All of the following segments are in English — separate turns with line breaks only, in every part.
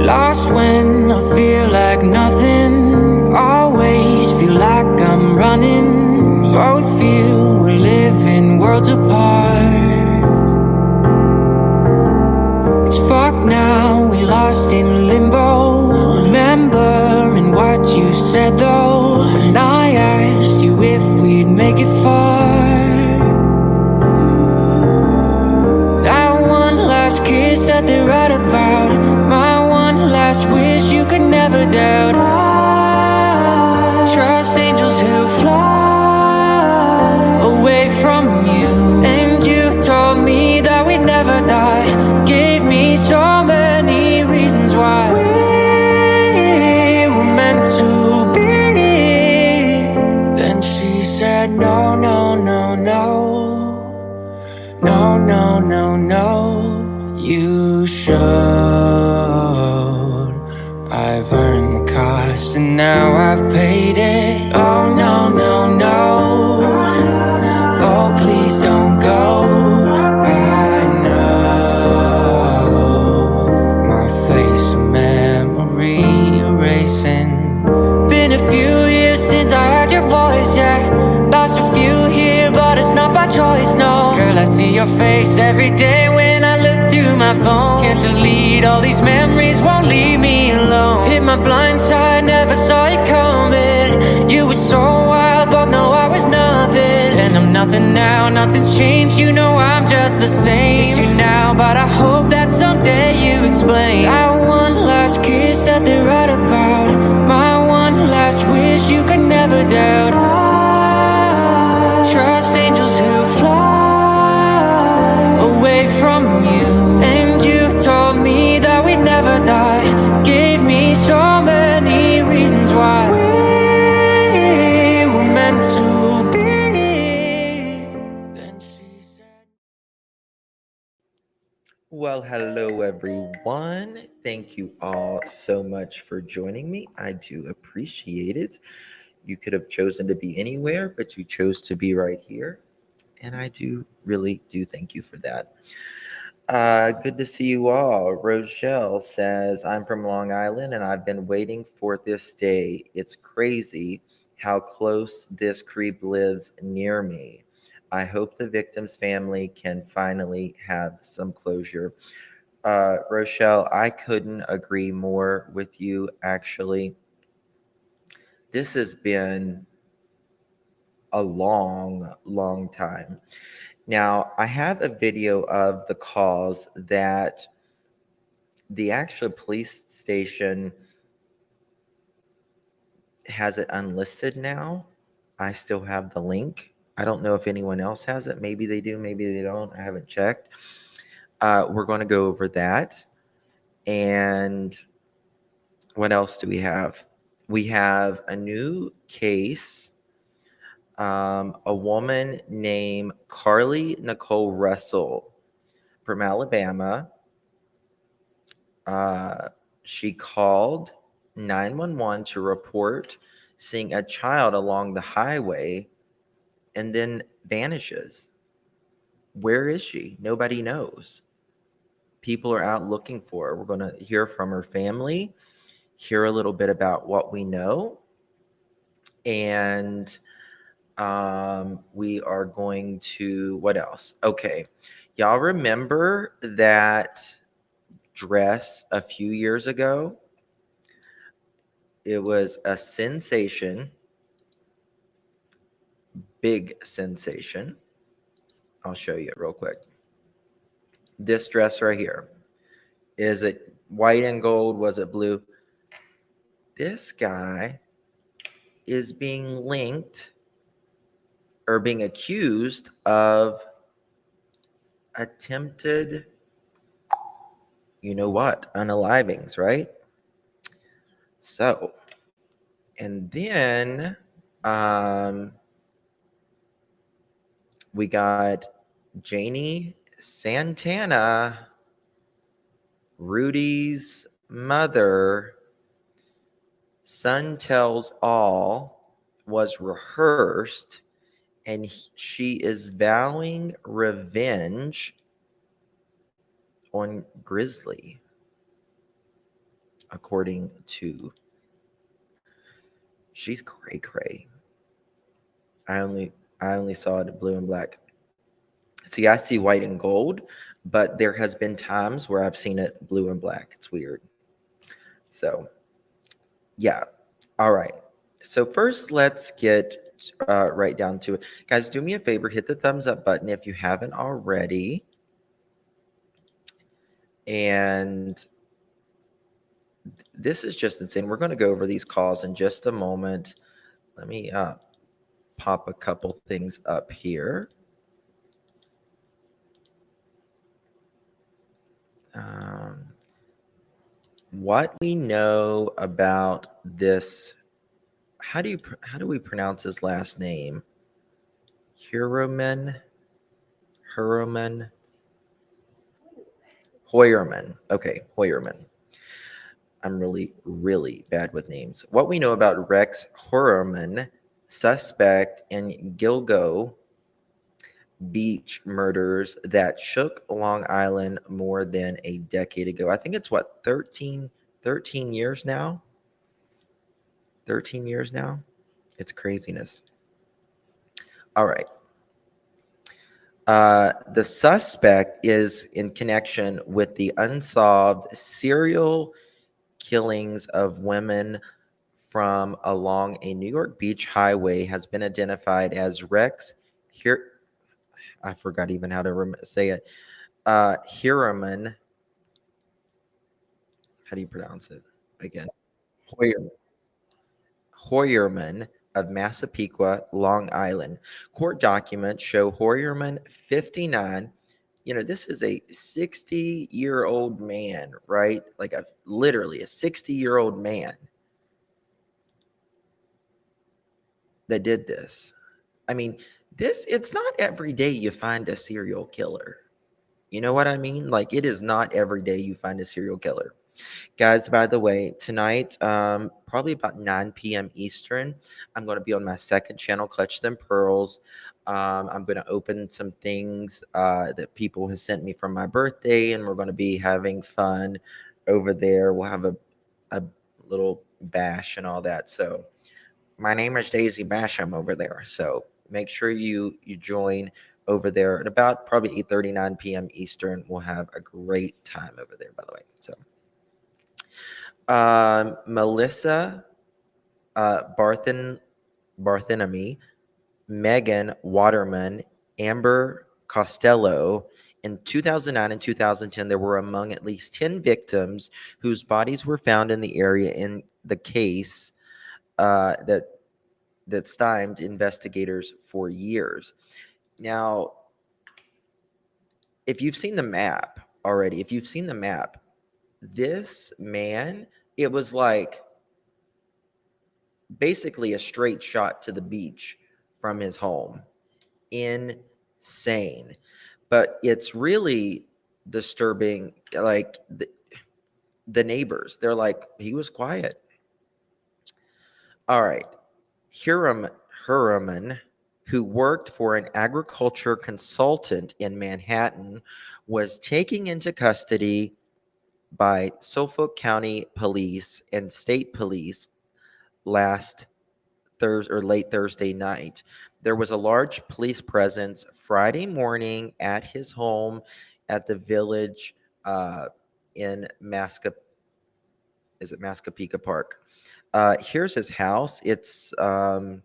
Lost when I feel like nothing. Always feel like I'm running. Both feel we're living worlds apart. It's fucked now, we lost in limbo. Remembering what you said though, when I asked you if we'd make it far. That one last kiss that they write about, my one last wish you could never doubt. I trust angels who fly away from you, and you told me that we'd never die. Gave me so many reasons why we were meant to be. Then she said no, no, no, no. No, no, no, no, you should. I've earned the cost and now I've paid it. Oh, no, no, no. Oh, please don't go. I know my face a memory erasing. Been a few years since I heard your voice, yeah. Lost a few here, but it's not by choice, no. Girl, I see your face every day when I look through my phone. Can't delete all these memories, won't leave me alone. Hit my blind side, never saw you coming. You were so wild, both know I was nothing. And I'm nothing now, nothing's changed. You know I'm just the same. Miss you now, but I hope that someday you explain. That one last kiss that they write about, my one last wish you could never doubt. I trust angels who fly away from you, and you told me that we'd never die. Gave me so many reasons why we were meant to be. Then she said,
Well, hello everyone. Thank you all so much for joining me. I do appreciate it. You could have chosen to be anywhere, but you chose to be right here. And I really do thank you for that. Good to see you all. Rochelle says, I'm from Long Island and I've been waiting for this day. It's crazy how close this creep lives near me. I hope the victim's family can finally have some closure. Rochelle, I couldn't agree more with you, actually. This has been a long, long time. Now, I have a video of the calls that the actual police station has it unlisted now. I still have the link. I don't know if anyone else has it. Maybe they do, maybe they don't. I haven't checked. We're going to go over that. And what else do we have? We have a new case. A woman named Carlee Nicole Russell from Alabama. She called 911 to report seeing a child along the highway and then vanishes. Where is she? Nobody knows. People are out looking for her. We're going to hear from her family, hear a little bit about what we know, and we are going to, what else? Okay. Y'all remember that dress a few years ago? It was a sensation, big sensation. I'll show you it real quick. This dress right here. Is it white and gold? Was it blue? This guy is being linked or being accused of attempted, you know what, unalivings, right? So, and then we got Janie Santana, Rudy's mother. Son Tells All was rehearsed, and she is vowing revenge on Grizzly. according to. She's cray cray. I only saw it blue and black. See, I see white and gold, but there has been times where I've seen it blue and black. It's weird. So, yeah. All right. So first, let's get right down to it. Guys, do me a favor, hit the thumbs up button if you haven't already. And this is just insane. We're going to go over these calls in just a moment. Let me pop a couple things up here. What we know about this, how do we pronounce his last name? Heuermann. Okay, Heuermann. I'm really bad with names. What we know about Rex Heuermann, suspect in Gilgo beach murders that shook Long Island more than a decade ago. I think it's what, 13 years now? 13 years now? It's craziness. All right. The suspect is in connection with the unsolved serial killings of women from along a New York Beach highway, has been identified as Rex. Here, I forgot even how to say it. Heuermann. How do you pronounce it again? Heuermann of Massapequa, Long Island. Court documents show Heuermann, 59. This is a 60-year-old man, right? Like literally a 60-year-old man that did this. I mean, it's not every day you find a serial killer. You know what I mean? Like, it is not every day you find a serial killer. Guys, by the way, tonight, probably about 9 p.m. Eastern, I'm going to be on my second channel, Clutch Them Pearls. I'm going to open some things that people have sent me from my birthday, and we're going to be having fun over there. We'll have a little bash and all that. So my name is Daisy Basham over there. So make sure you join over there at about probably 8:39 p.m. Eastern. We'll have a great time over there, by the way. So Melissa Barthenemy, Megan Waterman, Amber Costello. In 2009 and 2010, there were among at least 10 victims whose bodies were found in the area in the case that stymied investigators for years. Now, if you've seen the map already, this man, it was like basically a straight shot to the beach from his home. Insane. But it's really disturbing. Like the neighbors, they're like, he was quiet. All right. Heuermann, who worked for an agriculture consultant in Manhattan, was taken into custody by Suffolk County Police and State Police late Thursday night. There was a large police presence Friday morning at his home at the village in Massapequa Park. Here's his house. It's a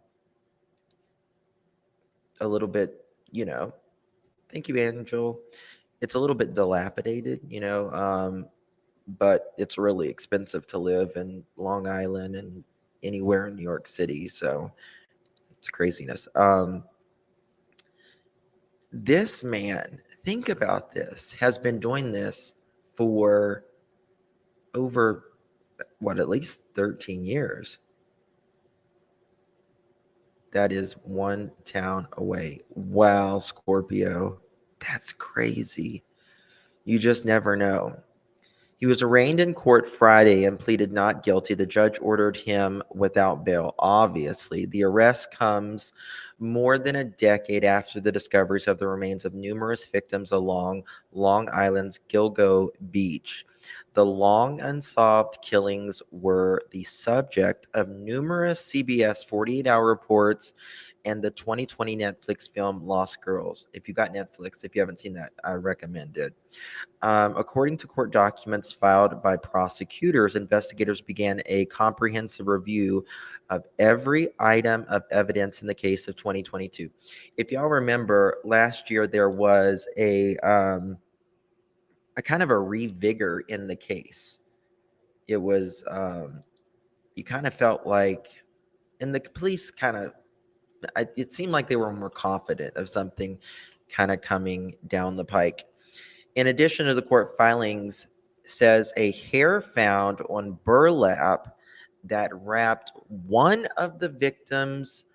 little bit, thank you, Angel. It's a little bit dilapidated, but it's really expensive to live in Long Island and anywhere in New York City. So it's craziness. This man, think about this, has been doing this for over, at least 13 years. That is one town away. Wow, Scorpio. That's crazy. You just never know. He was arraigned in court Friday and pleaded not guilty. The judge ordered him without bail. Obviously, the arrest comes more than a decade after the discoveries of the remains of numerous victims along Long Island's Gilgo Beach. The long unsolved killings were the subject of numerous CBS 48-hour reports and the 2020 Netflix film Lost Girls. If you got Netflix, if you haven't seen that, I recommend it. According to court documents filed by prosecutors, investigators began a comprehensive review of every item of evidence in the case of 2022. If y'all remember, last year there was a kind of a revigor in the case. It was you kind of felt like, and the police kind of, it seemed like they were more confident of something kind of coming down the pike. In addition to the court filings, says a hair found on burlap that wrapped one of the victims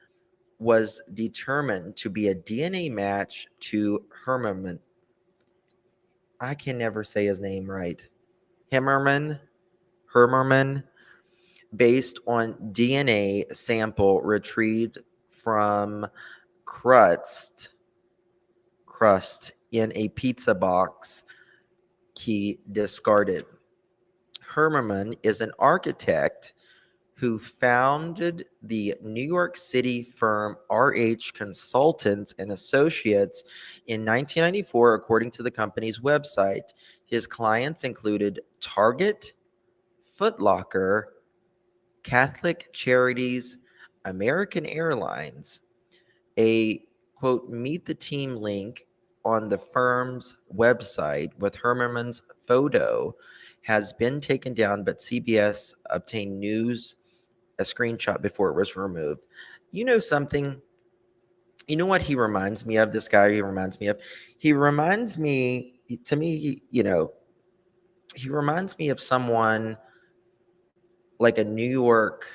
was determined to be a DNA match to Hermerman. I can never say his name right. Hermerman, based on DNA sample retrieved from crust in a pizza box he discarded. Hermerman is an architect who founded the New York City firm RH Consultants and Associates in 1994, according to the company's website. His clients included Target, Foot Locker, Catholic Charities, American Airlines. A quote, meet the team link on the firm's website with Hermerman's photo has been taken down, but CBS obtained a screenshot before it was removed. You know something? You know what he reminds me of? This guy he reminds me of? He reminds me, to me, he reminds me of someone like a New York,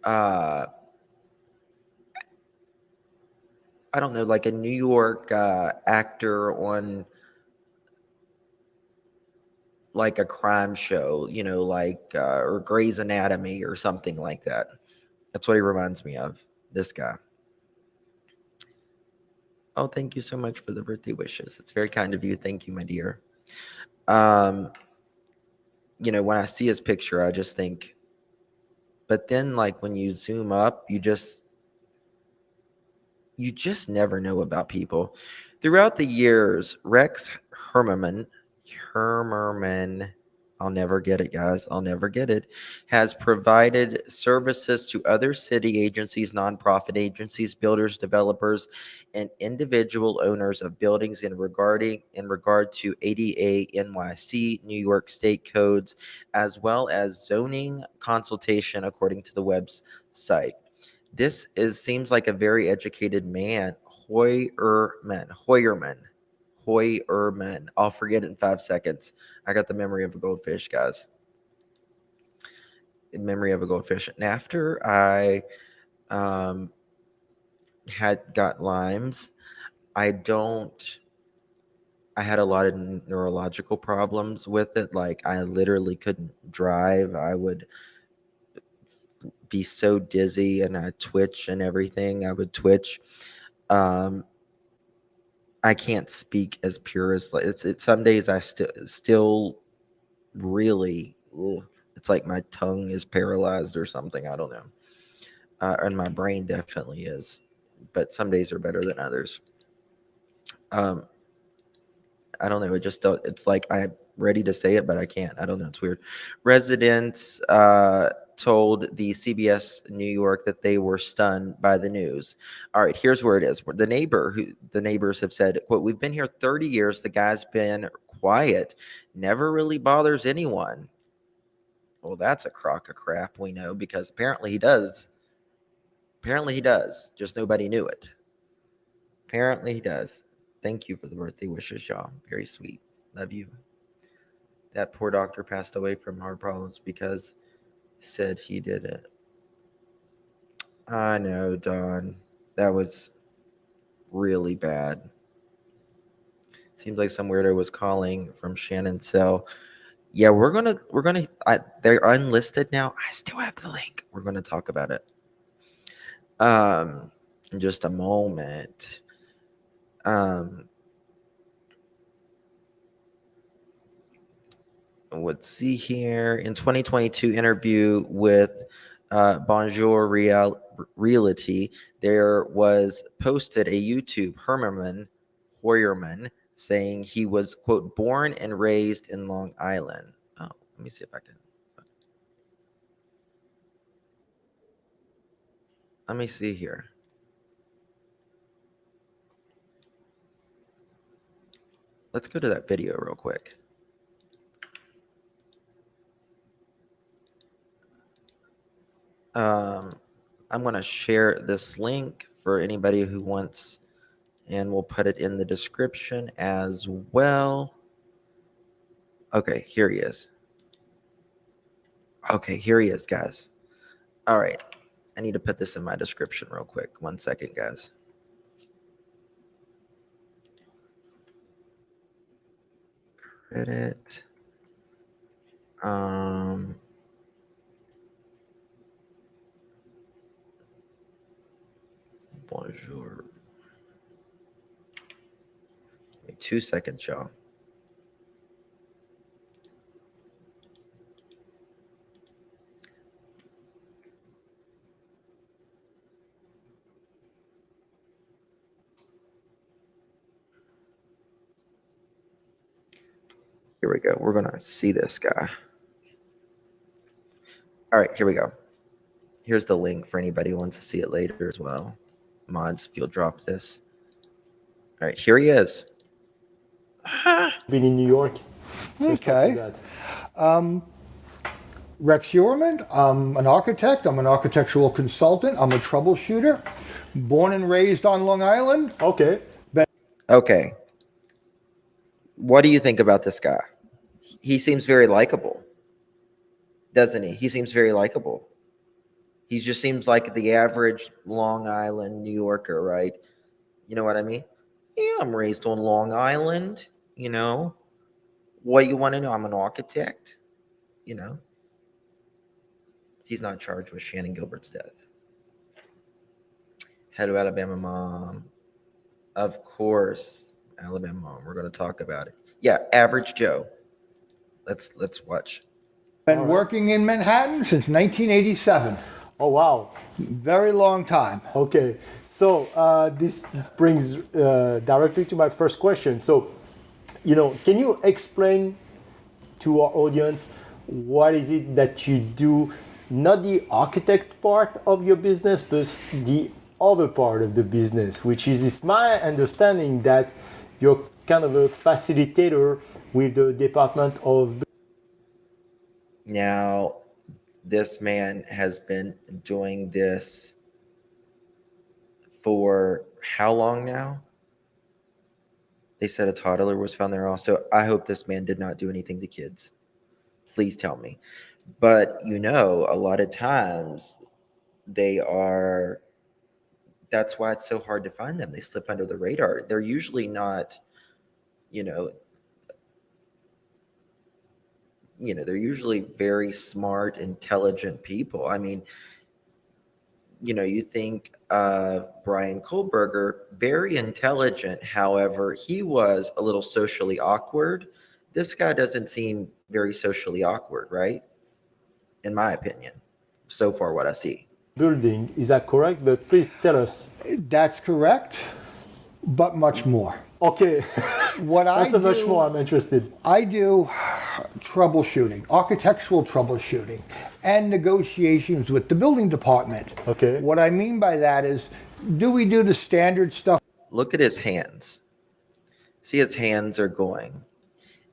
I don't know, like a New York actor on like a crime show, like or Grey's Anatomy or something like that. That's what he reminds me of, this guy. Oh, thank you so much for the birthday wishes. It's very kind of you. Thank you, my dear. When I see his picture, I just think, but then like when you zoom up, you just never know about people. Throughout the years, Rex Hermerman, I'll never get it, guys. I'll never get it. Has provided services to other city agencies, nonprofit agencies, builders, developers, and individual owners of buildings in regard to ADA, NYC, New York State codes, as well as zoning consultation, according to the website. This seems like a very educated man. Hoyerman. I'll forget it in 5 seconds. I got the memory of a goldfish, guys. In memory of a goldfish. And after I had got Lyme's, I had a lot of neurological problems with it. Like I literally couldn't drive. I would be so dizzy and I twitch and everything. I would twitch. I can't speak as pure as it's some days I still really it's like my tongue is paralyzed or something. I don't know. And my brain definitely is, but some days are better than others. I don't know. It just don't. It's like I'm ready to say it, but I can't. I don't know. It's weird. Residents told the CBS New York that they were stunned by the news. All right, here's where it is. The neighbors have said, "quote We've been here 30 years. The guy's been quiet, never really bothers anyone." Well, that's a crock of crap. We know because apparently he does. Apparently he does. Just nobody knew it. Apparently he does. Thank you for the birthday wishes, y'all. Very sweet. Love you. That poor doctor passed away from heart problems because he said he did it. I know, Don. That was really bad. Seems like some weirdo was calling from Shannon's cell. Yeah, they're unlisted now. I still have the link. We're gonna talk about it. In just a moment. let's see here. In 2022 interview with Bonjour Realty, there was posted a YouTube Hoyerman saying he was, quote, born and raised in Long Island. Oh, let me see if I can. Let me see here. Let's go to that video real quick. I'm going to share this link for anybody who wants, and we'll put it in the description as well. Okay, here he is. Okay, here he is, guys. All right. I need to put this in my description real quick. 1 second, guys. Credit. Bonjour. Give me 2 seconds, y'all. Here we go. We're going to see this guy. All right, here we go. Here's the link for anybody who wants to see it later as well. Mods, if you'll drop this. All right, here he is.
Been in New York.
Okay. Rex Heuerman. I'm an architect. I'm an architectural consultant. I'm a troubleshooter. Born and raised on Long Island.
Okay.
Okay. What do you think about this guy? He seems very likable, doesn't he? He seems very likable. He just seems like the average Long Island New Yorker, right? You know what I mean? Yeah, I'm raised on Long Island, you know. What do you want to know? I'm an architect, you know. He's not charged with Shannon Gilbert's death. Hello, Alabama mom. Of course, Alabama mom. We're going to talk about it. Yeah, average Joe. Let's watch.
Been working in Manhattan since 1987.
Oh, wow.
Very long time.
Okay. So this brings directly to my first question. So, can you explain to our audience what is it that you do, not the architect part of your business, but the other part of the business, which is, it's my understanding that you're kind of a facilitator with the Department of...
Now, this man has been doing this for how long now? They said a toddler was found there also. I hope this man did not do anything to kids. Please tell me. But, a lot of times that's why it's so hard to find them. They slip under the radar. They're usually not, they're usually very smart, intelligent people. I mean, you think of Brian Kohlberger, very intelligent. However, he was a little socially awkward. This guy doesn't seem very socially awkward, right? In my opinion, so far what I see.
Building, is that correct? But please tell us.
That's correct, but much more.
Okay.
That's
much more I'm interested.
I do troubleshooting, architectural troubleshooting, and negotiations with the building department.
Okay.
What I mean by that is, do we do the standard stuff?
Look at his hands. See, his hands are going.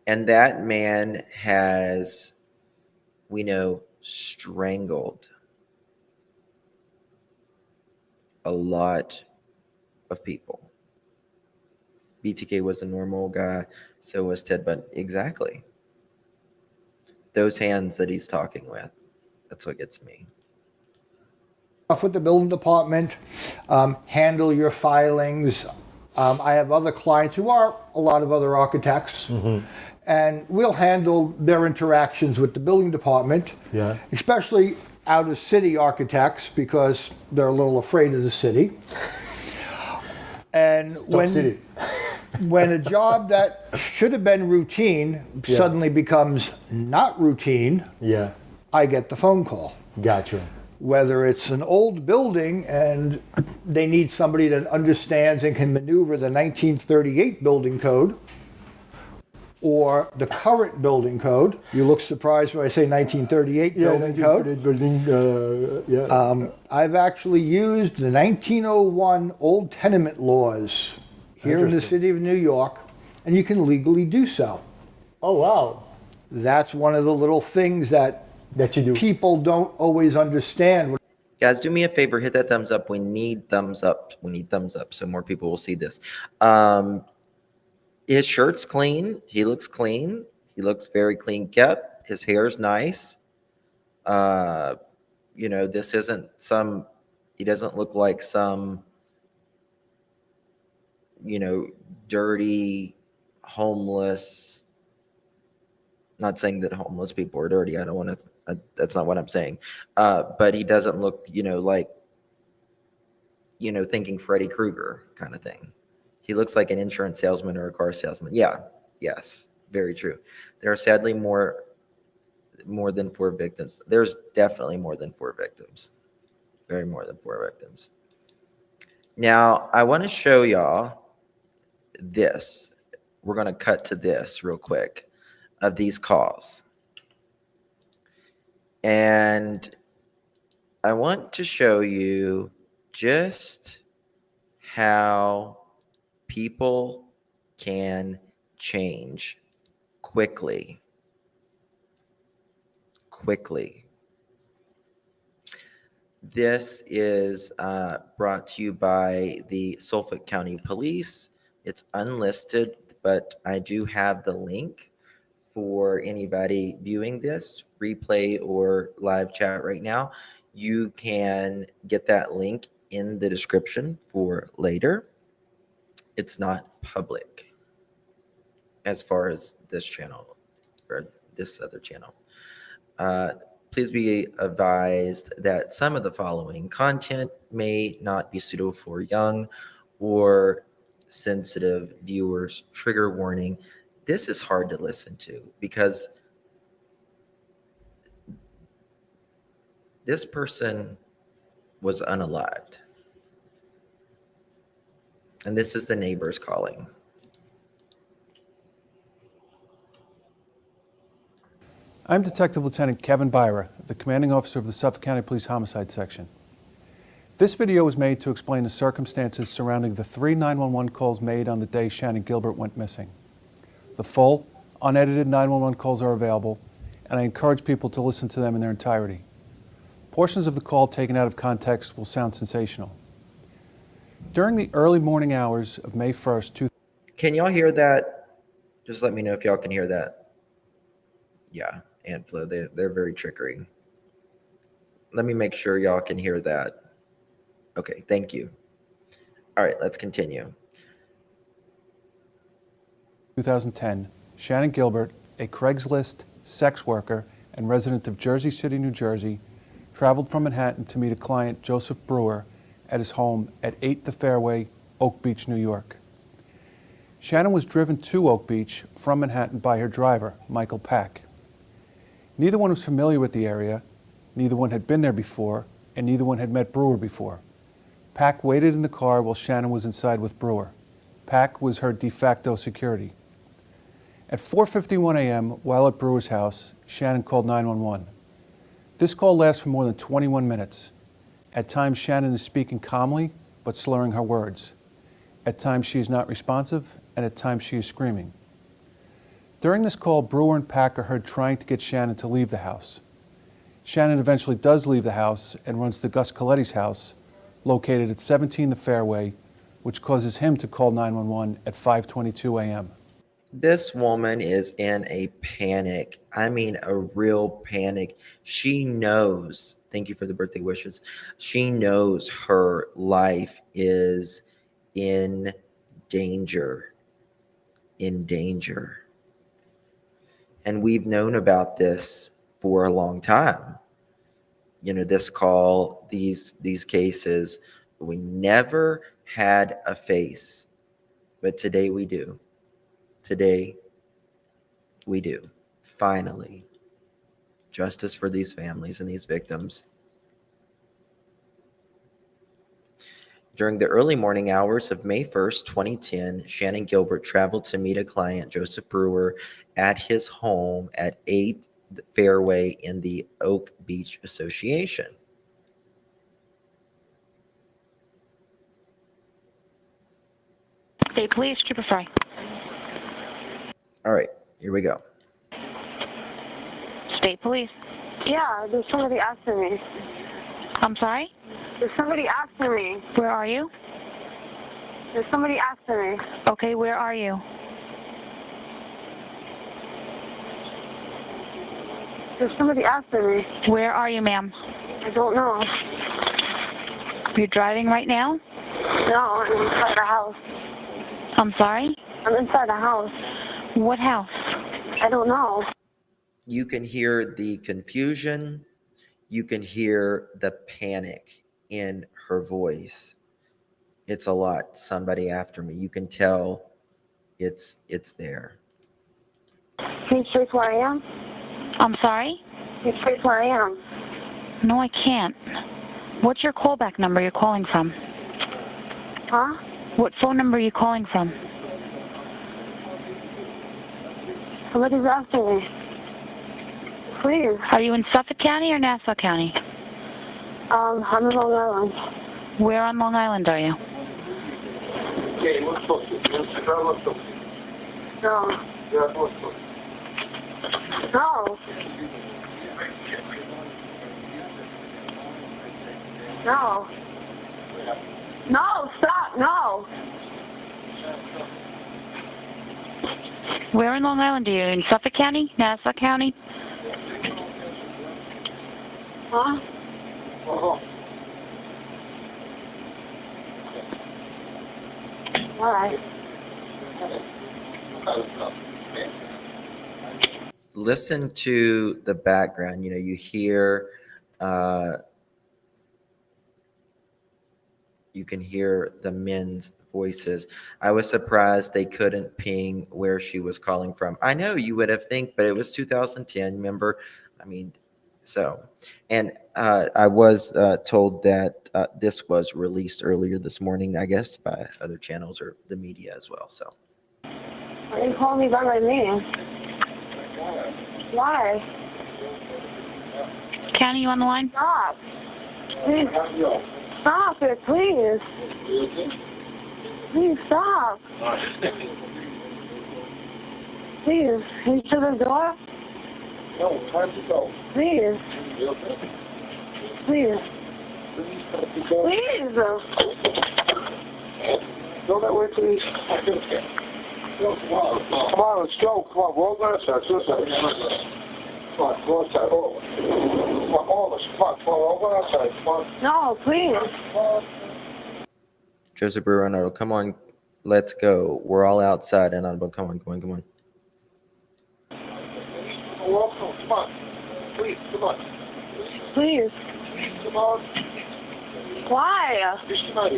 And that man has, we know, strangled a lot of people. BTK was a normal guy, so was Ted Bundy. Exactly. Those hands that he's talking with, that's what gets me.
With the building department, handle your filings. I have other clients who are a lot of other architects, and we'll handle their interactions with the building department, especially out-of-city architects, because they're a little afraid of the city. And
Tough city.
when a job that should have been routine suddenly becomes not routine,
Yeah.
I get the phone call.
Gotcha.
Whether it's an old building and they need somebody that understands and can maneuver the 1938 building code or the current building code. You look surprised when I say 1938 building code. I've actually used the 1901 old tenement laws here in the city of New York, and you can legally do so.
Oh, wow.
That's one of the little things that
you do.
People don't always understand.
Guys, do me a favor, hit that thumbs up. We need thumbs up. We need thumbs up so more people will see this. His shirt's clean. He looks clean. He looks very clean kept. His hair's nice. This isn't he doesn't look like some, dirty, homeless. Not saying that homeless people are dirty. I don't want to, that's not what I'm saying. But he doesn't look, like, thinking Freddy Krueger kind of thing. He looks like an insurance salesman or a car salesman. Yeah. Yes. Very true. There are sadly more than 4 victims. There's definitely more than 4 victims. Very more than 4 victims. Now, I want to show y'all this. We're going to cut to this real quick of these calls. And I want to show you just how people can change quickly. This is brought to you by the Suffolk County Police. It's unlisted, but I do have the link for anybody viewing this replay or live chat right now. You can get that link in the description for later. It's not public as far as this channel or this other channel. Please be advised that some of the following content may not be suitable for young or sensitive viewers. Trigger warning. This is hard to listen to because this person was unalived. And this is the neighbors calling.
I'm Detective Lieutenant Kevin Byra, the commanding officer of the Suffolk County Police Homicide Section. This video was made to explain the circumstances surrounding the 3 911 calls made on the day Shannon Gilbert went missing. The full, unedited 911 calls are available, and I encourage people to listen to them in their entirety. Portions of the call taken out of context will sound sensational. During the early morning hours of May 1st,
Can y'all hear that? Just let me know if y'all can hear that. Yeah, and Flo, they're very trickery. Let me make sure y'all can hear that. Okay, thank you. All right, let's continue.
2010, Shannon Gilbert, a Craigslist sex worker and resident of Jersey City, New Jersey, traveled from Manhattan to meet a client, Joseph Brewer, at his home at 8 The Fairway, Oak Beach, New York. Shannon was driven to Oak Beach from Manhattan by her driver, Michael Pack. Neither one was familiar with the area, neither one had been there before, and neither one had met Brewer before. Pack waited in the car while Shannon was inside with Brewer. Pack was her de facto security. At 4:51 a.m., while at Brewer's house, Shannon called 911. This call lasts for more than 21 minutes. At times, Shannon is speaking calmly, but slurring her words. At times, she is not responsive, and at times, she is screaming. During this call, Brewer and Pack are heard trying to get Shannon to leave the house. Shannon eventually does leave the house and runs to Gus Coletti's house, located at 17 The Fairway, which causes him to call 911 at 5:22 a.m.
This woman is in a panic. I mean, a real panic. She knows, thank you for the birthday wishes. She knows her life is in danger. In danger. And we've known about this for a long time. This call, these cases, we never had a face But today we do. Today we do. Finally. Justice for these families and these victims. During the early morning hours of May 1st, 2010, Shannon Gilbert traveled to meet a client, Joseph Brewer, at his home at 8th Fairway in the Oak Beach Association.
State Police, Trooper Fry.
All right, here we go.
State Police.
Yeah, there's somebody after me.
I'm sorry?
There's somebody after me.
Where are you?
There's somebody after me.
Okay, where are you?
There's somebody after me.
Where are you, ma'am?
I don't know.
You're driving right now?
No, I'm inside the house.
I'm sorry?
I'm inside the house.
What house?
I don't know.
You can hear the confusion. You can hear the panic in her voice. It's a lot. Somebody after me. You can tell it's there.
Can you trace where I am?
I'm sorry?
Can you trace where I am?
No, I can't. What's your callback number you're calling from?
Huh?
What phone number are you calling from?
Somebody's after me. Please.
Are you in Suffolk County or Nassau County?
I'm in Long Island.
Where on Long Island are you?
No. No. No. No, stop, no.
Where in Long Island are you? In Suffolk County? Nassau County?
Huh? All right.
Listen to the background. You know, you hear, you can hear the men's voices. I was surprised they couldn't ping where she was calling from. I know you would have think, but it was 2010. Remember? I mean, so, and I was told that this was released earlier this morning, I guess, by other channels or the media as well. So.
Why are you calling me by my name? Why?
County, you on the line?
Stop. Please. Stop it, please. Please stop. Please. Can you shut the door?
No, time to go.
Please.
You okay?
Please.
Please.
Please.
Go that way, please. Come on, let's go. Come on, roll that side. Come on, go outside. Come on, all of us. Come on, roll that side. Come on.
No, please.
Joseph Brewer, Arnold, come on, let's go. We're all outside, and Arnold, come on.
Come on. Please, come on.
Please.
Come on.
Why?
Come on.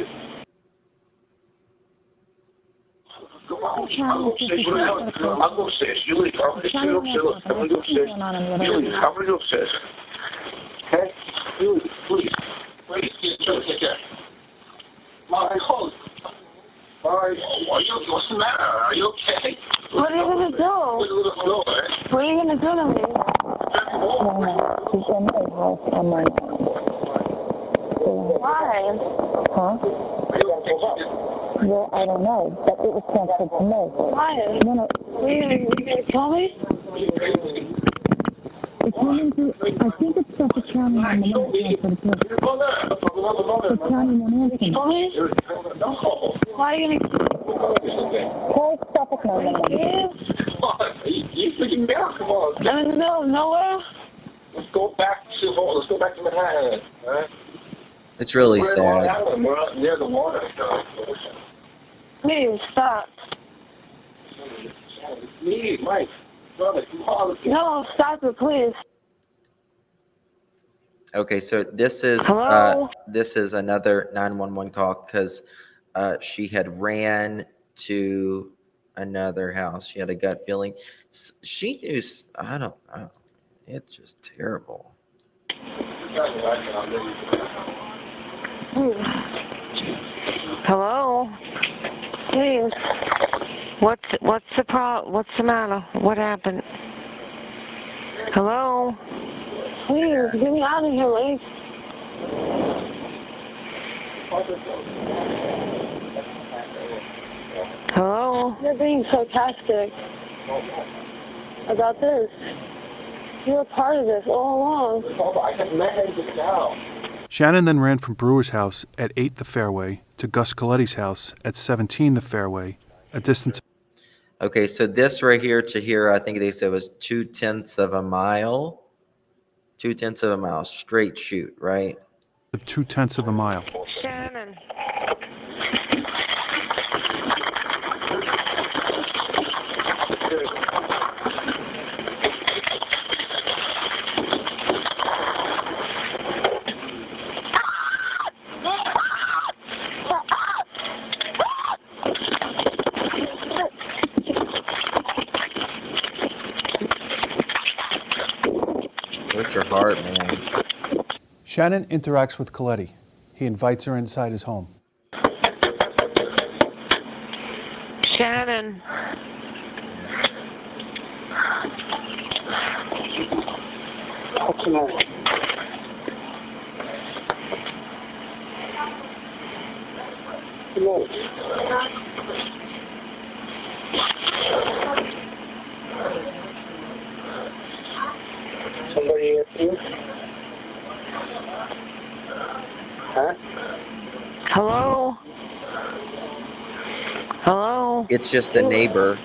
Come on. I'll go upstairs. I'll go upstairs. You leave. I'm going to go upstairs. Look, I'm going to go upstairs. You leave. I'm going to go upstairs. Okay? You leave. Please. Please. Take care. My clothes. All right. What's the matter? Are you okay?
What are you going to do? What are you going to do to me?
She's in my house on my
Why?
Huh? Well, I don't know, but it was transferred to me.
Why?
No,
Are you going to kill me?
it's running through, I think it's Suffolk County on the map transferred to the county Manhattan.
Kill me? Why are you going to
Call Suffolk County.
You freaking me out. Come on.
I'm in the middle of nowhere?
Let's go back to Manhattan. All right?
It's really
We're in Long
sad.
Island. We're out near the water.
Please, stop.
Me, Mike, brother, come on.
No, stop it, please.
Okay, so this is
Hello?
another 911 call because she had ran to another house. She had a gut feeling. She knew, I don't know. It's just terrible.
Hello?
Please.
What's the matter? What happened? Hello?
Please, get me out of here, Lee.
Hello?
You're being sarcastic about this. You were part of this all along.
Shannon then ran from Brewer's house at 8 the fairway to Gus Coletti's house at 17 the fairway, a distance.
Okay, so this right here to here, I think they said was 2/10 of a mile. 2/10 of a mile, straight shoot, right?
Of 2/10 of a mile.
Shannon.
What's your heart, man?
Shannon interacts with Coletti. He invites her inside his home.
Shannon.
Somebody here, please? Huh?
Hello? Hello?
It's just a neighbor.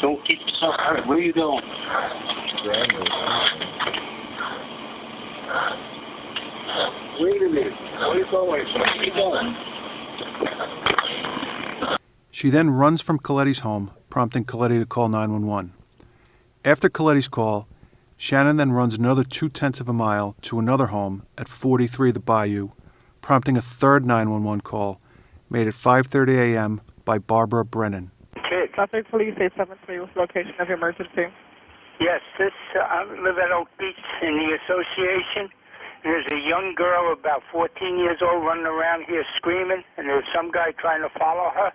Don't get yourself hurt. Where are you going? Wait a minute. Where are you going? Where are you going?
She then runs from Coletti's home, prompting Coletti to call 911. After Coletti's call, Shannon then runs another 2/10 of a mile to another home at 43 the Bayou, prompting a third 911 call made at 5:30 a.m. by Barbara Brennan.
Suffolk Police 873, what's the location of your emergency?
Yes, I live at Oak Beach in the association. And there's a young girl about 14 years old running around here screaming, and there's some guy trying to follow her.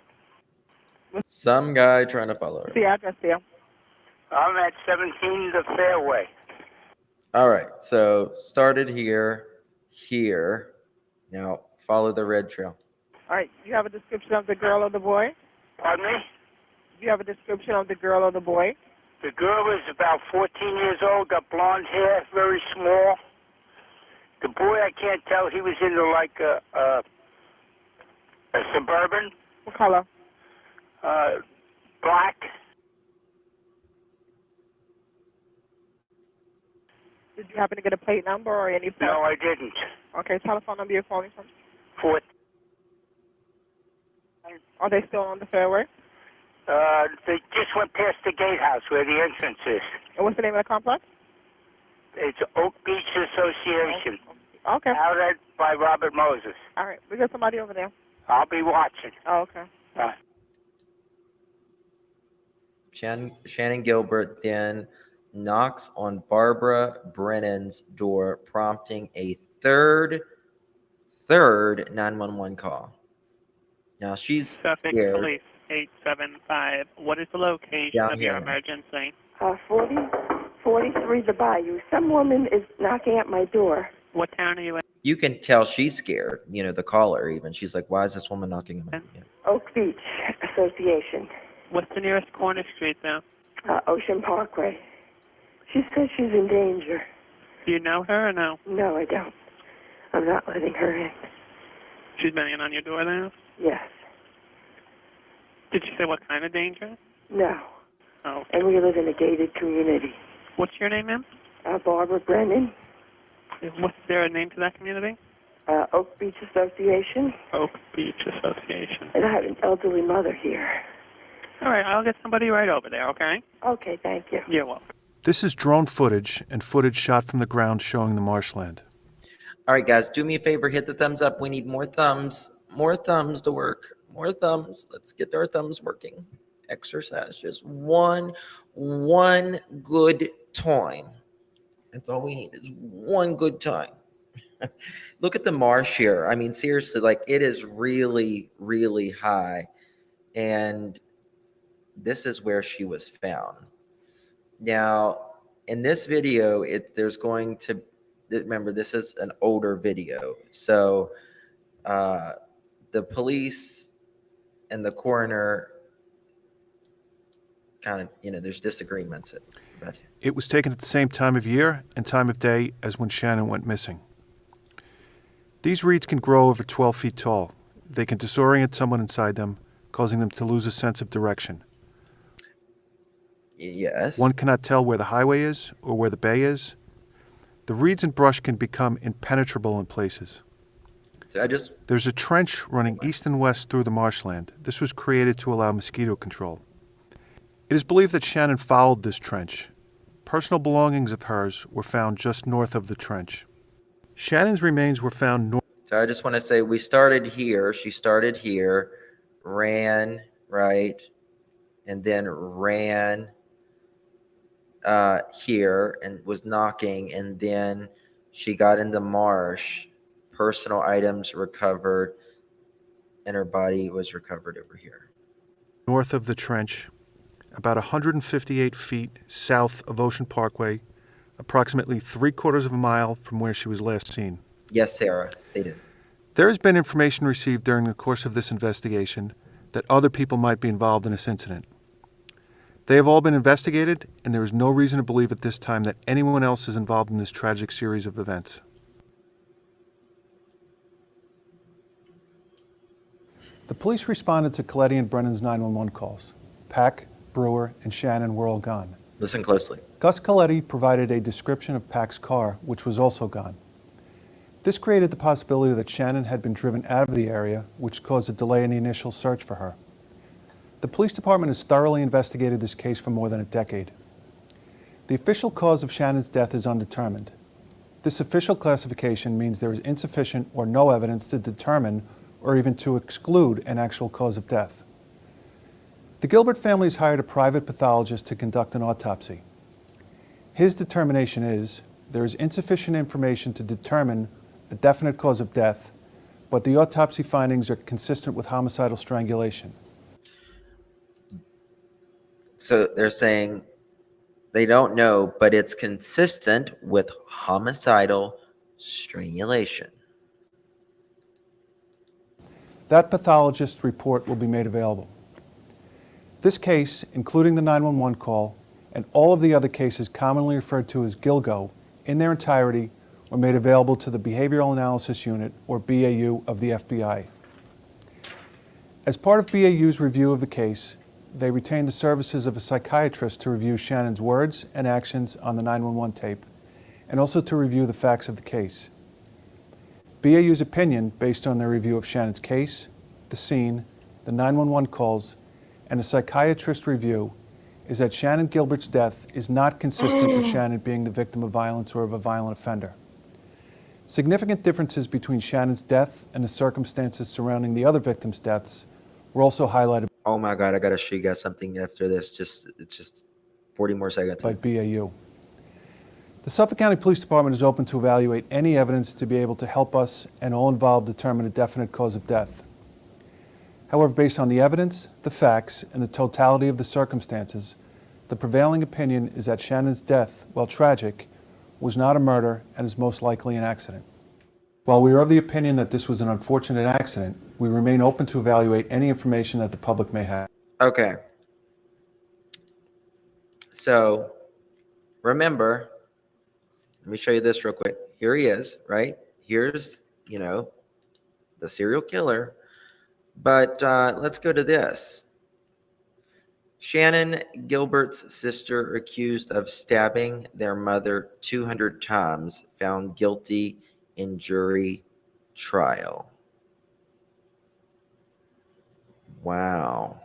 Some guy trying to follow her.
What's the address there?
I'm at 17 the Fairway.
All right, so started here. Now follow the red trail.
All right, do you have a description of the girl or the boy?
Pardon me?
Do you have a description of the girl or the boy?
The girl is about 14 years old, got blonde hair, very small. The boy, I can't tell. He was into like a Suburban.
What color?
Black.
Did you happen to get a plate number or any?
No, I didn't.
Okay, telephone number you're calling from?
4.
Are they still on the fairway?
They just went past the gatehouse where the entrance is.
And what's the name of the complex?
It's Oak Beach Association.
Okay.
Out at by Robert Moses.
All right, we got somebody over there.
I'll be watching.
Oh, okay.
Shannon Gilbert then knocks on Barbara Brennan's door, prompting a third 911 call. Now she's
Suffolk
scared.
Police 875. What is the location
Down
of your
here.
emergency?
43 the Bayou. Some woman is knocking at my door.
What town are you in?
You can tell she's scared. You know, the caller even. She's like, "Why is this woman knocking on my door?"
Oak Beach Association.
What's the nearest corner street there?
Ocean Parkway. She says she's in danger.
Do you know her or no?
No, I don't. I'm not letting her in.
She's banging on your door there?
Yes.
Did she say what kind of danger?
No.
Oh.
And we live in a gated community.
What's your name, ma'am?
Barbara Brennan.
What's there a name to that community?
Oak Beach Association.
Oak Beach Association.
And I have an elderly mother here.
All right, I'll get somebody right over there, okay?
Okay, thank you.
You're welcome.
This is drone footage and footage shot from the ground showing the marshland.
All right, guys, do me a favor, hit the thumbs up. We need more thumbs to work. More thumbs. Let's get our thumbs working. Exercise, just one good time. That's all we need is one good time. Look at the marsh here. I mean, seriously, like it is really, really high. And this is where she was found. Now, in this video, there's going to, remember, this is an older video. So the police and the coroner kind of, there's disagreements. But
It was taken at the same time of year and time of day as when Shannon went missing. These reeds can grow over 12 feet tall. They can disorient someone inside them, causing them to lose a sense of direction.
Yes.
One cannot tell where the highway is or where the bay is. The reeds and brush can become impenetrable in places.
So
There's a trench running east and west through the marshland. This was created to allow mosquito control. It is believed that Shannon followed this trench. Personal belongings of hers were found just north of the trench. Shannon's remains were found north.
So I just want to say we started here. She started here, ran, right, and then ran here and was knocking, and then she got in the marsh. Personal items recovered, and her body was recovered over here.
North of the trench, about 158 feet south of Ocean Parkway, approximately 3/4 of a mile from where she was last seen.
Yes, Sarah, they did.
There has been information received during the course of this investigation that other people might be involved in this incident. They have all been investigated, and there is no reason to believe at this time that anyone else is involved in this tragic series of events. The police responded to Carlee and Brennan's 911 calls. Pack, Brewer, and Shannon were all gone.
Listen closely.
Gus Carlee provided a description of Pack's car, which was also gone. This created the possibility that Shannon had been driven out of the area, which caused a delay in the initial search for her. The police department has thoroughly investigated this case for more than a decade. The official cause of Shannon's death is undetermined. This official classification means there is insufficient or no evidence to determine or even to exclude an actual cause of death. The Gilbert family has hired a private pathologist to conduct an autopsy. His determination is there is insufficient information to determine a definite cause of death, but the autopsy findings are consistent with homicidal strangulation.
So they're saying they don't know, but it's consistent with homicidal strangulation.
That pathologist's report will be made available. This case, including the 911 call, and all of the other cases commonly referred to as Gilgo, in their entirety, were made available to the Behavioral Analysis Unit, or BAU, of the FBI. As part of BAU's review of the case, they retained the services of a psychiatrist to review Shannon's words and actions on the 911 tape, and also to review the facts of the case. BAU's opinion, based on their review of Shannon's case, the scene, the 911 calls, and a psychiatrist review, is that Shannon Gilbert's death is not consistent with Shannon being the victim of violence or of a violent offender. Significant differences between Shannon's death and the circumstances surrounding the other victims' deaths were also highlighted.
Oh my God, I gotta show you guys something after this. It's just 40 more seconds.
By BAU. The Suffolk County Police Department is open to evaluate any evidence to be able to help us and all involved determine a definite cause of death. However, based on the evidence, the facts, and the totality of the circumstances, the prevailing opinion is that Shannon's death, while tragic, was not a murder and is most likely an accident. While we are of the opinion that this was an unfortunate accident, we remain open to evaluate any information that the public may have.
Okay. So, remember, let me show you this real quick. Here he is, right? Here's, the serial killer. But let's go to this. Shannon Gilbert's sister, accused of stabbing their mother 200 times, found guilty in jury trial. Wow.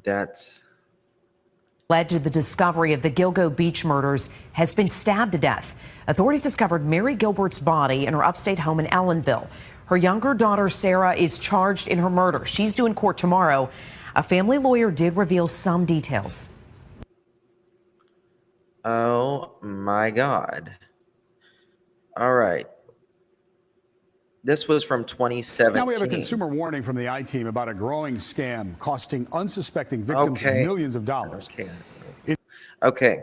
That's
led to the discovery of the Gilgo Beach murders has been stabbed to death. Authorities discovered Mary Gilbert's body in her upstate home in Ellenville. Her younger daughter, Sarah, is charged in her murder. She's due in court tomorrow. A family lawyer did reveal some details.
Oh my God. All right. This was from 2017.
Now we have a consumer warning from the I-Team about a growing scam costing unsuspecting victims millions of dollars.
Okay.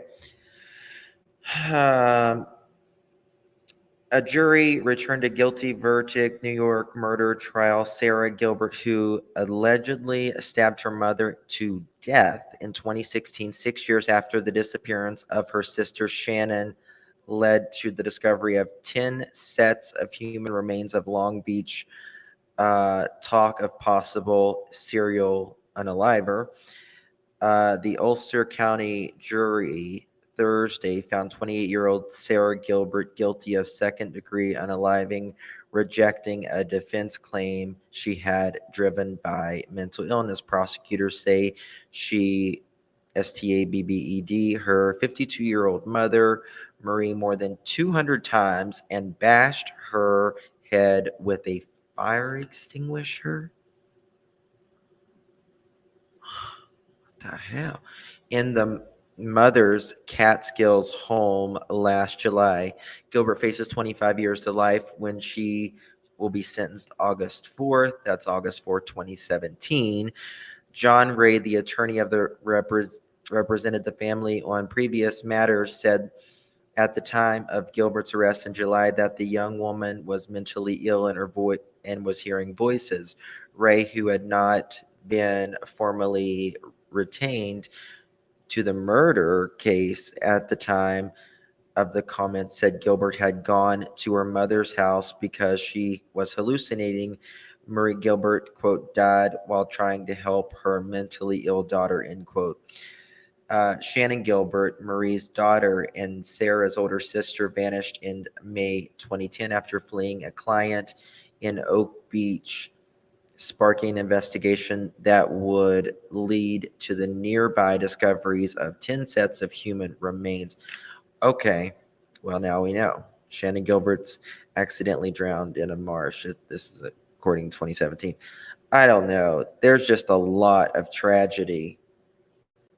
A jury returned a guilty verdict, New York murder trial. Sarah Gilbert, who allegedly stabbed her mother to death in 2016, 6 years after the disappearance of her sister Shannon, led to the discovery of 10 sets of human remains of Long Beach, talk of possible serial unaliver. The Ulster County jury Thursday found 28-year-old Sarah Gilbert guilty of second-degree unaliving, rejecting a defense claim she had driven by mental illness. Prosecutors say she stabbed her 52-year-old mother, Marie, more than 200 times and bashed her head with a fire extinguisher. What the hell? In the mother's Catskills home last July. Gilbert faces 25 years to life when she will be sentenced August 4th. That's August 4th, 2017. John Ray, the attorney of the represented the family on previous matters, said at the time of Gilbert's arrest in July that the young woman was mentally ill and was hearing voices. Ray, who had not been formally retained to the murder case at the time of the comment, said Gilbert had gone to her mother's house because she was hallucinating. Marie Gilbert, quote, died while trying to help her mentally ill daughter, end quote. Shannon Gilbert, Marie's daughter and Sarah's older sister, vanished in May 2010 after fleeing a client in Oak Beach, sparking an investigation that would lead to the nearby discoveries of 10 sets of human remains. Okay, well, now we know. Shannon Gilbert's accidentally drowned in a marsh. This is according to 2017. I don't know. There's just a lot of tragedy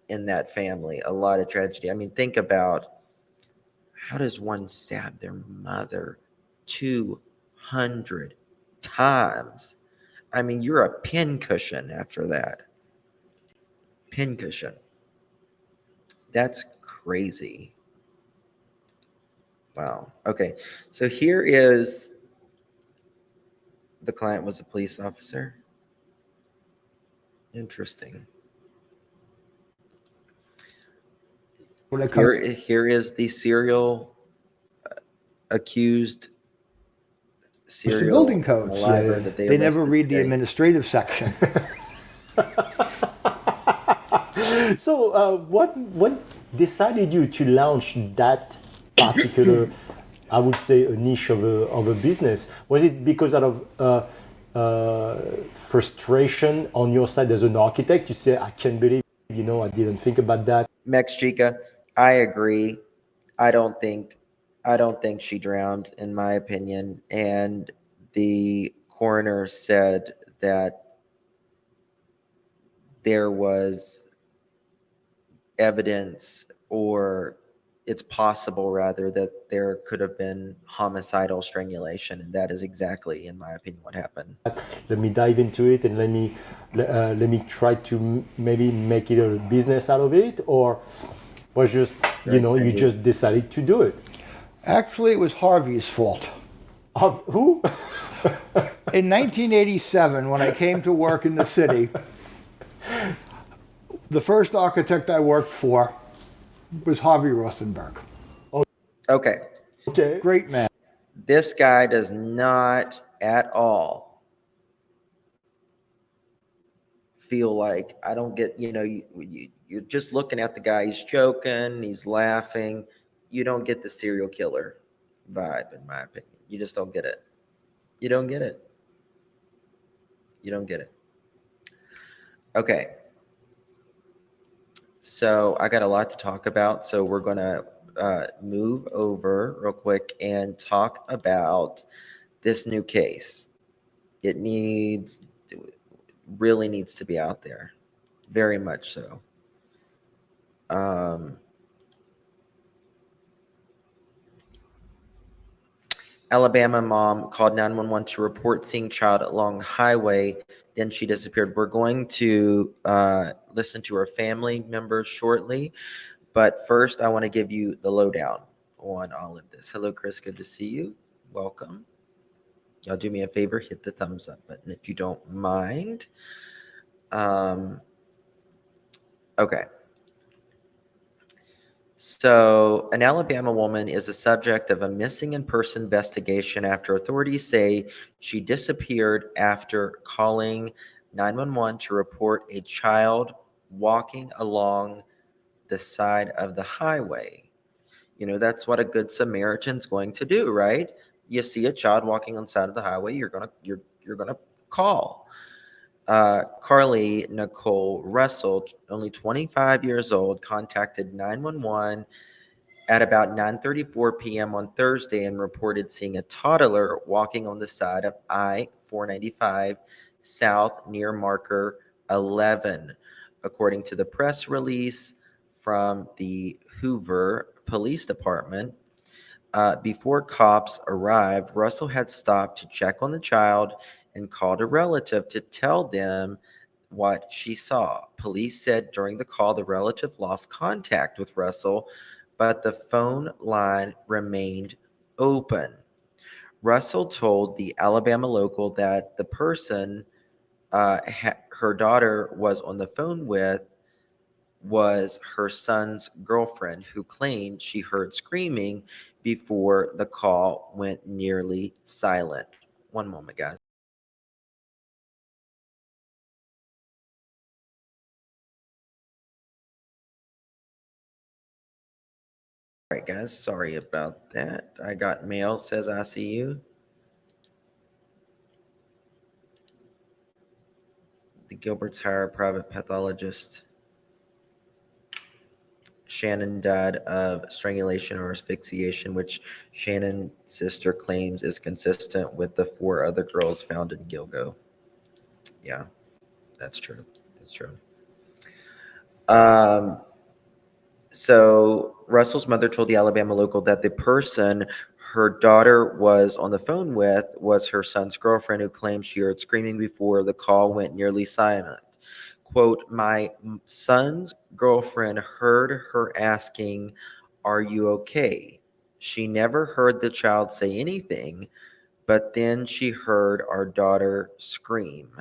in that family, a lot of tragedy. I mean, think about, how does one stab their mother 200 times? I mean, you're a pincushion after that. Pincushion. That's crazy. Wow. Okay. So here is the client was a police officer. Interesting. Here is the serial accused serial
building codes.
That
they never read the administrative section.
So what decided you to launch that particular, I would say, a niche of a business? Was it because out of frustration on your side as an architect? You say, I can't believe, I didn't think about that.
Mex Chica, I agree. I don't think she drowned, in my opinion. And the coroner said that there was evidence, or it's possible rather, that there could have been homicidal strangulation, and that is exactly, in my opinion, what happened.
Let me dive into it, and let me try to maybe make it a business out of it, or was just you just decided to do it?
Actually, it was Harvey's fault.
Of who?
In 1987, when I came to work in the city, the first architect I worked for was Harvey Rosenberg.
Okay.
Great man.
This guy does not at all feel like, I don't get, you're just looking at the guy, he's joking, he's laughing. You don't get the serial killer vibe, in my opinion. You just don't get it. You don't get it. You don't get it. Okay. So I got a lot to talk about. So we're going to move over real quick and talk about this new case. It really needs to be out there. Very much so. Alabama mom called 911 to report seeing child along highway. Then she disappeared. We're going to listen to her family members shortly. But first, I want to give you the lowdown on all of this. Hello, Chris. Good to see you. Welcome. Y'all do me a favor, hit the thumbs up button if you don't mind. Okay. So, an Alabama woman is the subject of a missing person investigation after authorities say she disappeared after calling 911 to report a child walking along the side of the highway. You know, that's what a good Samaritan's going to do, right? You see a child walking on the side of the highway, you're gonna call. Carlee Nicole Russell, only 25 years old, contacted 911 at about 9:34 p.m. on Thursday and reported seeing a toddler walking on the side of I-495 South near marker 11. According to the press release from the Hoover Police Department, before cops arrived, Russell had stopped to check on the child and called a relative to tell them what she saw. Police said during the call the relative lost contact with Russell, but the phone line remained open. Russell told the Alabama local that the person her daughter was on the phone with was her son's girlfriend, who claimed she heard screaming before the call went nearly silent. One moment, guys. All right, guys, sorry about that. I got mail, says I see you. The Gilberts hire a private pathologist. Shannon died of strangulation or asphyxiation, which Shannon's sister claims is consistent with the 4 other girls found in Gilgo. Yeah, that's true. That's true. So Russell's mother told the Alabama local that the person her daughter was on the phone with was her son's girlfriend, who claimed she heard screaming before the call went nearly silent. Quote, my son's girlfriend heard her asking, "Are you okay?" She never heard the child say anything, but then she heard our daughter scream.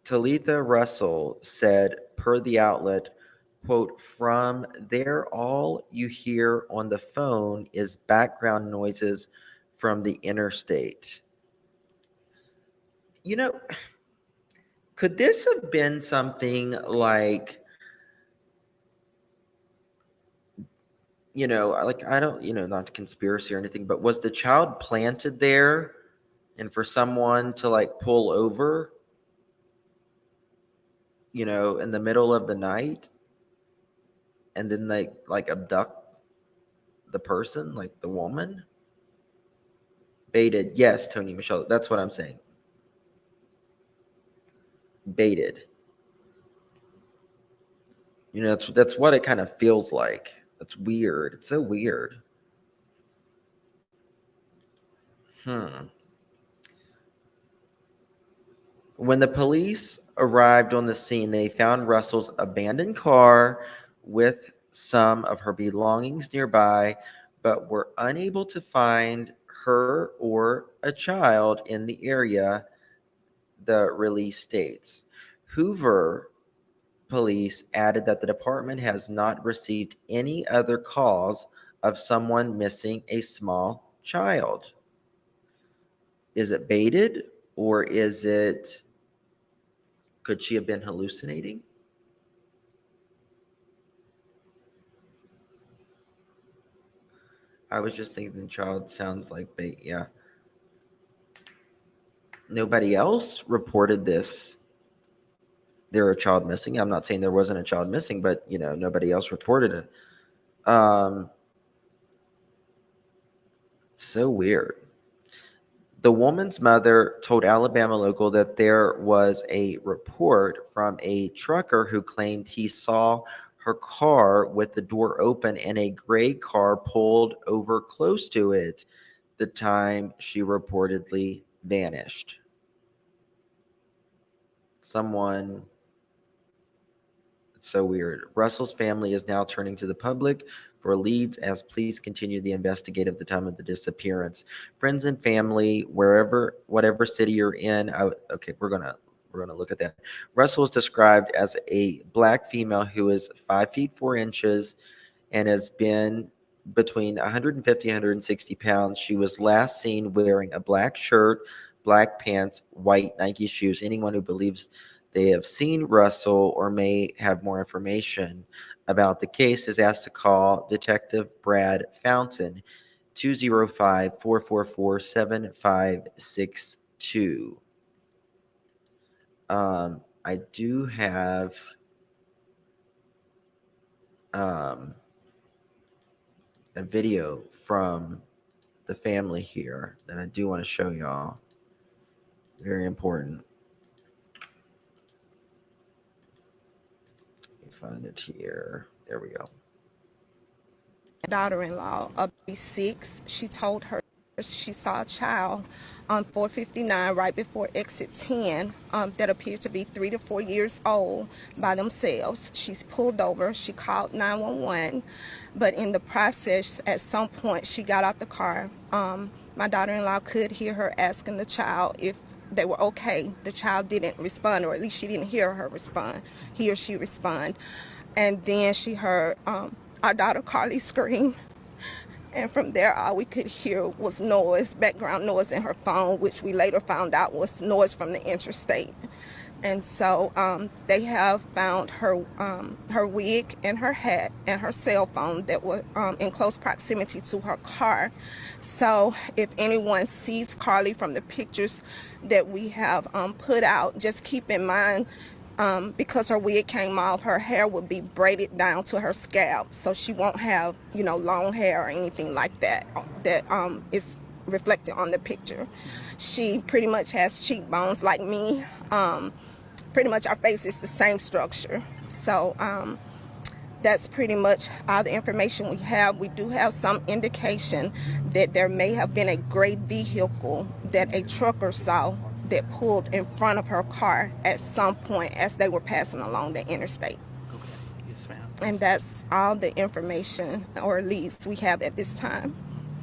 Talitha Russell said, per the outlet, quote, from there, all you hear on the phone is background noises from the interstate. You know, could this have been something like, like, I don't, not conspiracy or anything, but was the child planted there and for someone to like pull over, in the middle of the night and then they like abduct the person, like the woman? Baited. Yes, Tony Michelle. That's what I'm saying. Baited. That's what it kind of feels like. That's weird. It's so weird. When the police arrived on the scene, they found Russell's abandoned car with some of her belongings nearby, but were unable to find her or a child in the area, the release states. Hoover police added that the department has not received any other calls of someone missing a small child. Is it baited, or could she have been hallucinating? I was just thinking the child sounds like bait. Yeah. Nobody else reported this there a child missing. I'm not saying there wasn't a child missing, but you know, nobody else reported it. So weird. The woman's mother told Alabama Local that there was a report from a trucker who claimed he saw her car with the door open and a gray car pulled over close to it the time she reportedly vanished. It's so weird. Russell's family is now turning to the public for leads as police continue the investigation of the time of the disappearance. Friends and family, whatever city you're in. We're gonna look at that. Russell is described as a black female who is 5 feet 4 inches and has been between 150 and 160 pounds. She was last seen wearing a black shirt, black pants, white Nike shoes. Anyone who believes they have seen Russell or may have more information about the case is asked to call Detective Brad Fountain, 205-444-7562. I do have a video from the family here that I do want to show y'all. Very important. Find it here. There we go.
Daughter-in-law of 6, she told her she saw a child on 459 right before exit 10 that appeared to be 3 to 4 years old by themselves. She's pulled over. She called 911, but in the process, at some point, she got out the car. My daughter-in-law could hear her asking the child if they were okay. The child didn't respond, or at least she didn't hear her respond. He or she respond. And then she heard our daughter Carlee scream. And from there, all we could hear was noise, background noise in her phone, which we later found out was noise from the interstate. And so they have found her wig and her hat and her cell phone that were in close proximity to her car. So if anyone sees Carlee from the pictures that we have put out, just keep in mind, because her wig came off, her hair would be braided down to her scalp, so she won't have, long hair or anything like that is reflected on the picture. She pretty much has cheekbones like me. Pretty much our face is the same structure. So that's pretty much all the information we have. We do have some indication that there may have been a gray vehicle that a trucker saw that pulled in front of her car at some point as they were passing along the interstate.
Okay. Yes, ma'am.
And that's all the information or leads we have at this time.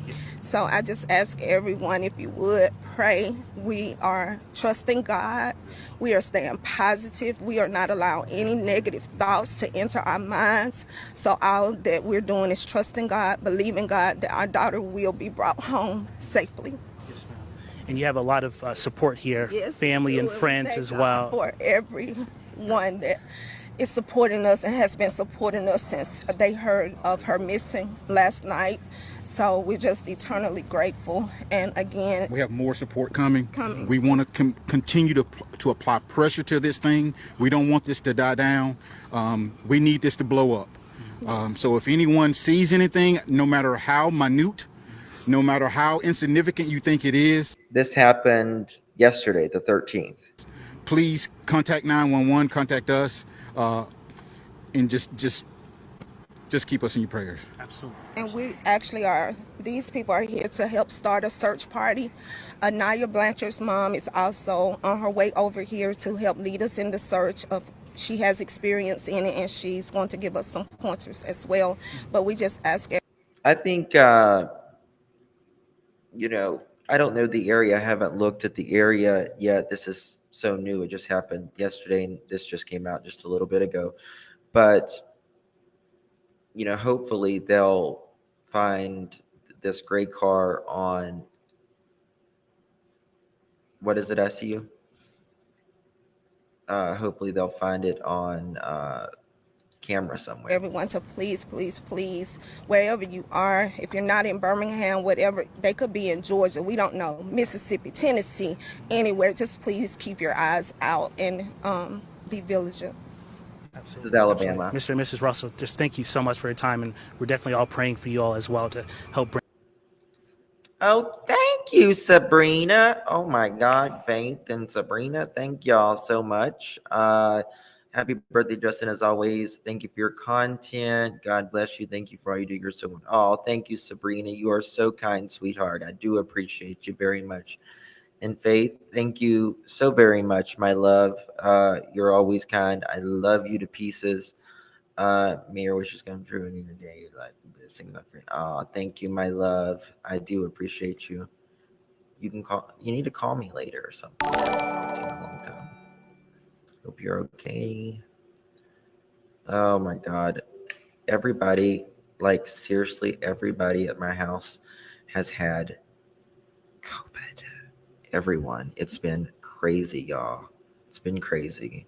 Yes.
So I just ask everyone, if you would, pray. We are trusting God. We are staying positive. We are not allowing any negative thoughts to enter our minds. So all that we're doing is trusting God, believing God that our daughter will be brought home safely.
And you have a lot of support here,
Yes,
family and
we
friends
thank
as
God
well.
for everyone that is supporting us and has been supporting us since they heard of her missing last night. So we're just eternally grateful. And again,
we have more support coming. We want to continue to apply pressure to this thing. We don't want this to die down. We need this to blow up. So if anyone sees anything, no matter how minute, no matter how insignificant you think it is.
This happened yesterday, the 13th.
Please contact 911, contact us, and just keep us in your prayers.
Absolutely.
And we actually these people are here to help start a search party. Anaya Blanchard's mom is also on her way over here to help lead us in the search of. She has experience in it, and she's going to give us some pointers as well. But we just ask.
I think, I don't know the area. I haven't looked at the area yet. This is so new. It just happened yesterday, and this just came out just a little bit ago. But, hopefully they'll find this gray car on, what is it, SU? Hopefully they'll find it on camera somewhere.
Everyone to please, wherever you are, if you're not in Birmingham, whatever, they could be in Georgia, we don't know, Mississippi, Tennessee, anywhere, just please keep your eyes out and be vigilant.
This is Alabama.
Mr. and Mrs. Russell, just thank you so much for your time, and we're definitely all praying for you all as well to help bring.
Oh, thank you, Sabrina. Oh my God, Faith and Sabrina, thank y'all so much. Happy birthday, Justin, as always. Thank you for your content. God bless you. Thank you for all you do. You're so oh, thank you, Sabrina. You are so kind, sweetheart. I do appreciate you very much. And Faith, thank you so very much, my love. You're always kind. I love you to pieces. May your wishes come true in your day. Like sing my friend. Oh, thank you, my love. I do appreciate you. You can call. You need to call me later or something. I haven't talked to you in a long time. Hope you're okay. Oh my God, everybody, like seriously, everybody at my house has had COVID. Everyone. It's been crazy, y'all. It's been crazy.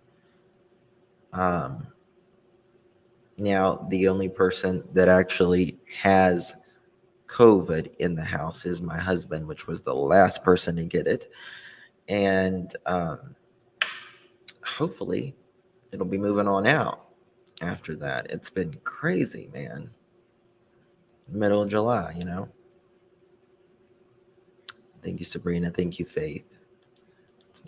Now the only person that actually has COVID in the house is my husband, which was the last person to get it. And hopefully it'll be moving on out after that. It's been crazy, man. Middle of July, you know. Thank you, Sabrina. Thank you, Faith.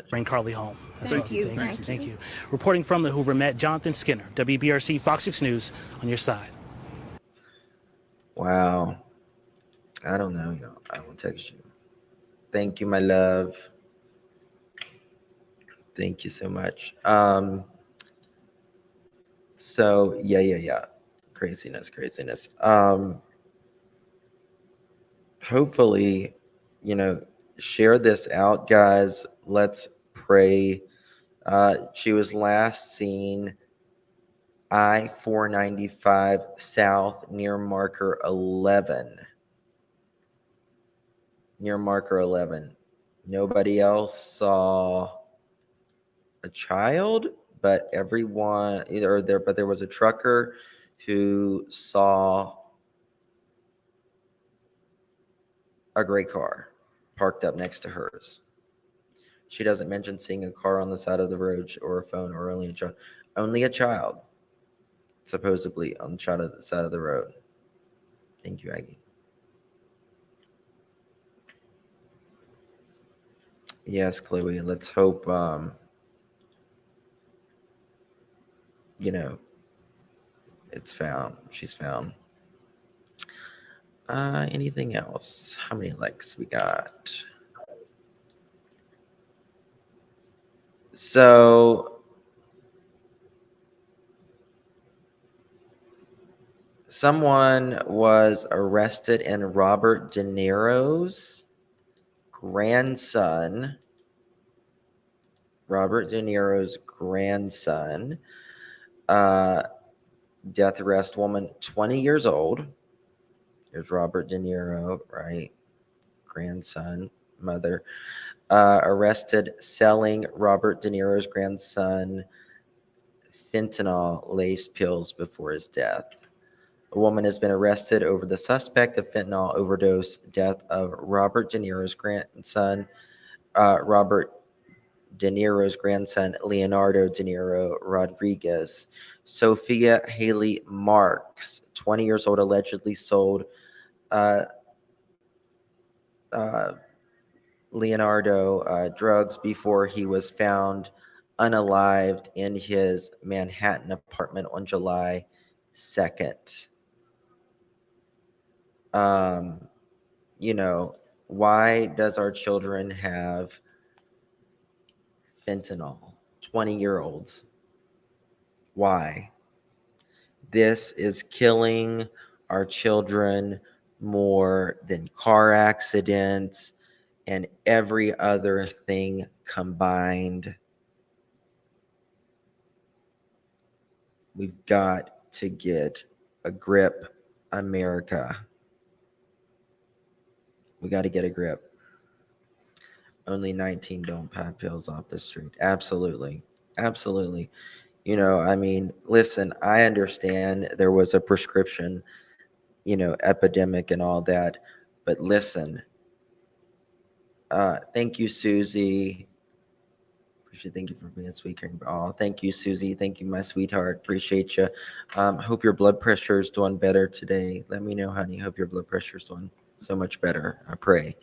Bring Carlee home.
Thank you.
Reporting from the Hoover Met, Jonathan Skinner, WBRC Fox 6 News, on your side.
Wow. I don't know, y'all. I will text you. Thank you, my love. Thank you so much. So yeah. Craziness. Hopefully, share this out, guys. Let's pray. She was last seen I-495 South near marker 11. Nobody else saw a child, but everyone but there was a trucker who saw a gray car parked up next to hers. She doesn't mention seeing a car on the side of the road or a phone or only a child supposedly on the side of the road. Thank you, Aggie. Yes, Chloe, let's hope it's found. She's found. Anything else? How many likes we got? So someone was arrested in Robert De Niro's grandson. Death arrest woman, 20 years old. There's Robert De Niro, right? Grandson, mother. Arrested selling Robert De Niro's grandson fentanyl-laced pills before his death. A woman has been arrested over the suspect of fentanyl overdose death of Robert De Niro's grandson, Leonardo De Niro Rodriguez. Sophia Haley Marks, 20 years old, allegedly sold Leonardo drugs before he was found unalived in his Manhattan apartment on July 2nd. Why does our children have fentanyl? 20-year-olds. Why? This is killing our children more than car accidents and every other thing combined. We've got to get a grip, America. We got to get a grip. Only 19 don't buy pills off the street. Absolutely. Listen, I understand there was a prescription, epidemic and all that. But listen, thank you, Susie. Thank you for being sweet. Oh, thank you, Susie. Thank you, my sweetheart. Appreciate you. Hope your blood pressure is doing better today. Let me know, honey. Hope your blood pressure is doing so much better. I pray.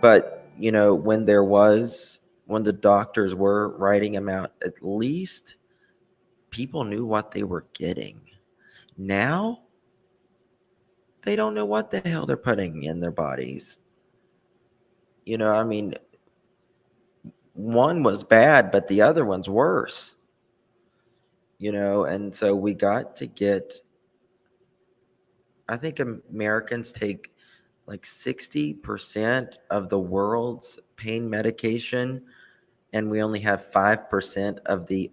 But you know, when the doctors were writing them out, at least people knew what they were getting. Now they don't know what the hell they're putting in their bodies. You know, I mean, one was bad, but the other one's worse. You know, and so we got to get, I think Americans take like 60% of the world's pain medication, and we only have 5% of the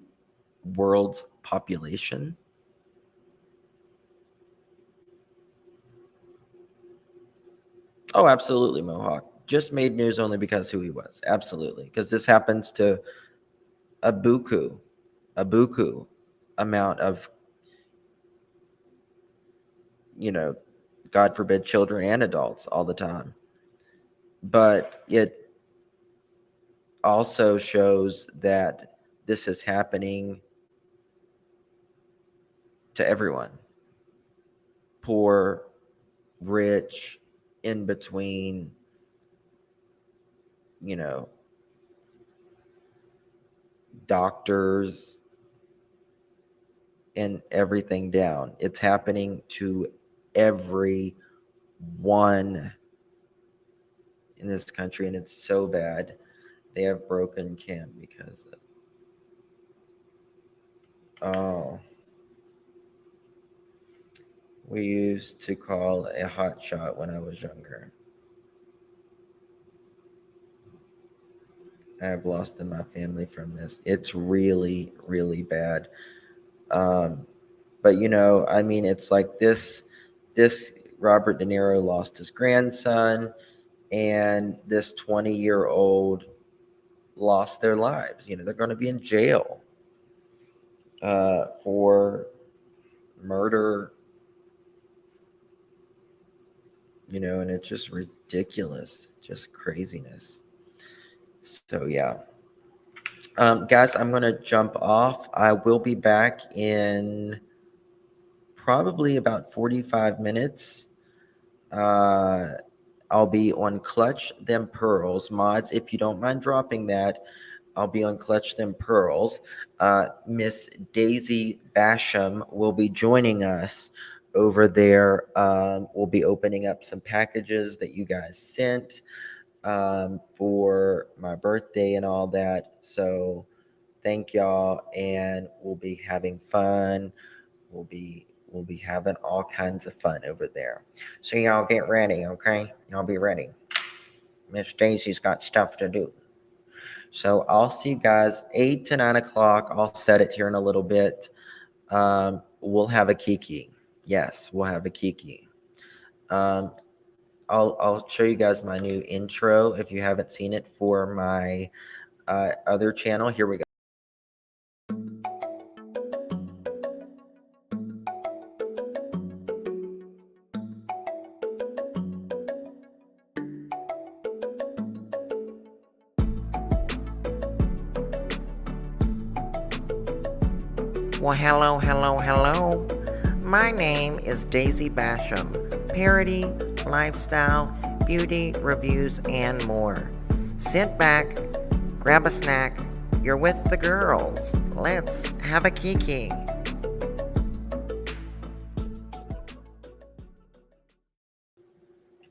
world's population. Oh, absolutely, Mohawk. Just made news only because who he was. Absolutely. Because this happens to a buku amount of, you know, God forbid, children and adults all the time. But it also shows that this is happening to everyone. Poor, rich, in between, you know, doctors and everything down. It's happening to everyone in this country, and it's so bad. They have broken Kim because we used to call a hot shot when I was younger. I have lost in my family from this. It's really, really bad. But you know, I mean, it's like this Robert De Niro lost his grandson, and this 20-year-old lost their lives. You know, they're going to be in jail for murder. You know, and it's just ridiculous, just craziness. So yeah. Guys, I'm going to jump off. I will be back in probably about 45 minutes. I'll be on Clutch Them Pearls. Mods, if you don't mind dropping that, I'll be on Clutch Them Pearls. Miss Daisy Basham will be joining us over there. We'll be opening up some packages that you guys sent for my birthday and all that. So thank y'all, and we'll be having fun. We'll be having all kinds of fun over there. So y'all get ready, okay? Y'all be ready. Miss Daisy's got stuff to do. So I'll see you guys 8 to 9 o'clock. I'll set it here in a little bit. We'll have a kiki. Yes, we'll have a kiki. I'll show you guys my new intro if you haven't seen it for my other channel. Here we go.
Well, hello. My name is Daisy Basham. Parody, lifestyle, beauty, reviews, and more. Sit back, grab a snack. You're with the girls. Let's have a kiki.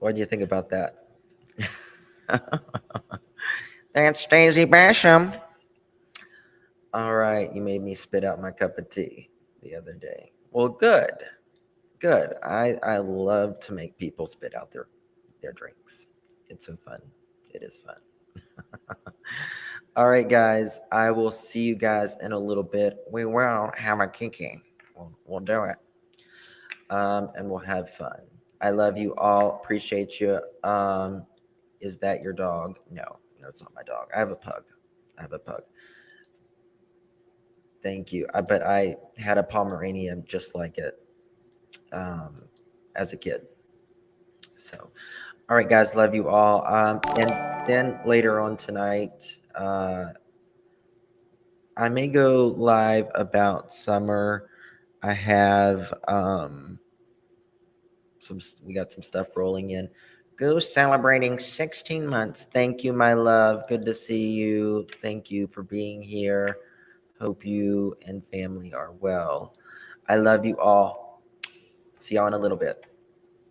What do you think about that?
That's Daisy Basham.
All right, you made me spit out my cup of tea the other day. Well, good. I love to make people spit out their drinks. It's so fun. It is fun. All right, guys. I will see you guys in a little bit. We will have a kiki. We'll do it. And we'll have fun. I love you all. Appreciate you. Is that your dog? No, it's not my dog. I have a pug. Thank you. But I had a Pomeranian just like it as a kid. So, All right, guys, love you all. And then later on tonight, I may go live about summer. I have we got some stuff rolling in. Go celebrating 16 months. Thank you, my love. Good to see you. Thank you for being here. Hope you and family are well. I love you all. See y'all in a little bit.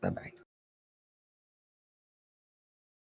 Bye-bye.